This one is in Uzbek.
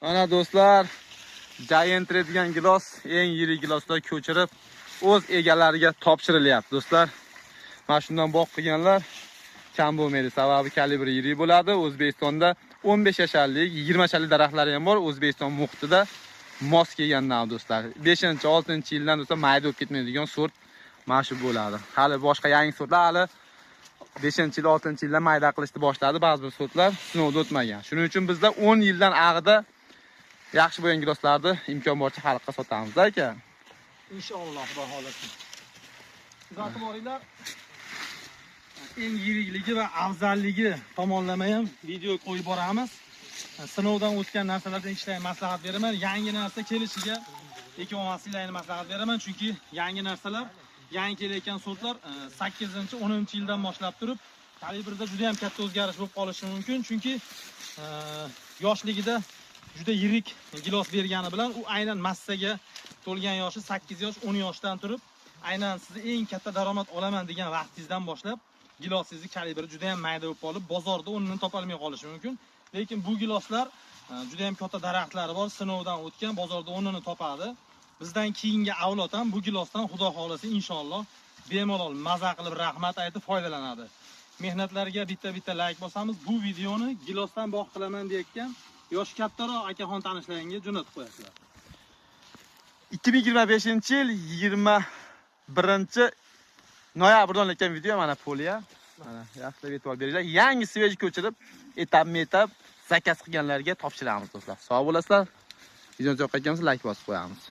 Ana do'stlar, Giant degan gilos eng yirik giloslar ko'chirib o'z egalariga topshirilyapti do'stlar. Mana shundan boq qilganlar kam bo'lmaydi. Sababi kalibri yirik bo'ladi. O'zbekistonda 15 yasharlik, 20 yasharlik daraxtlar ham bor. O'zbekiston muhitida mos kelgandan do'stlar. 5-6-yildan do'stlar mayda bo'lib ketmaydigan sort mana shu bo'ladi. Hali boshqa yangi sortlar hali 5-yil, 6-yilda mayda qilishni boshladi. Ba'zi bir sortlar sinovdan o'tmagan. Shuning uchun bizda 10 yildan ag'ida yaxshi bo'lgan giloslarni imkon boricha xalqqa sotamiz aka. Inshaalloh xudo xolasa. Kuzatib boringlar. Eng yirikligi va afzalligi tomonlama ham video qo'yib boramiz. Sinovdan o'tgan narsalardan ishlashni maslahat beraman. Yangi narsa kelishiga ekib olmasliklarini maslahat beraman, chunki yangi narsalar, yangi kelayotgan sortlar 8-10-yildan boshlab turib kalibrda juda ham katta o'zgarish bo'lib qolishi mumkin, chunki yoshligida juda yirik gilos bergani bilan u aynan massaga to'lgan yoshi 8 yosh, 10 yoshdan turib aynan siz eng katta daromad olaman degan vaqtingizdan boshlab gilosingizni kalibri juda ham mayda bo'lib qolib, bozorda o'rnini topolmay qolishi mumkin. Lekin bu giloslar juda ham katta daraxtlari bor, sinovdan o'tgan, bozorda o'rnini topadi. Bizdan keyingi avlod ham bu gilosdan xudo xolasa inshaalloh bemalol maza qilib rahmat aytib foydalanadi. Mehnatlarga bitta like bosamiz, bu videoni gilosdan boq qilaman deyotgan yosh kattaroq akaxon tanishlaringga jo'natib qo'yasizlar. 2025-yil 21-noyabrda olingan video mana poliya. Mana yaxshilab e'tibor beringlar. Yangi svej ko'chirib, etap zakaz qilganlarga topshiramiz do'stlar. Sog' bo'lasizlar. Videoni yoqayotganimiz like bosib qo'yamiz.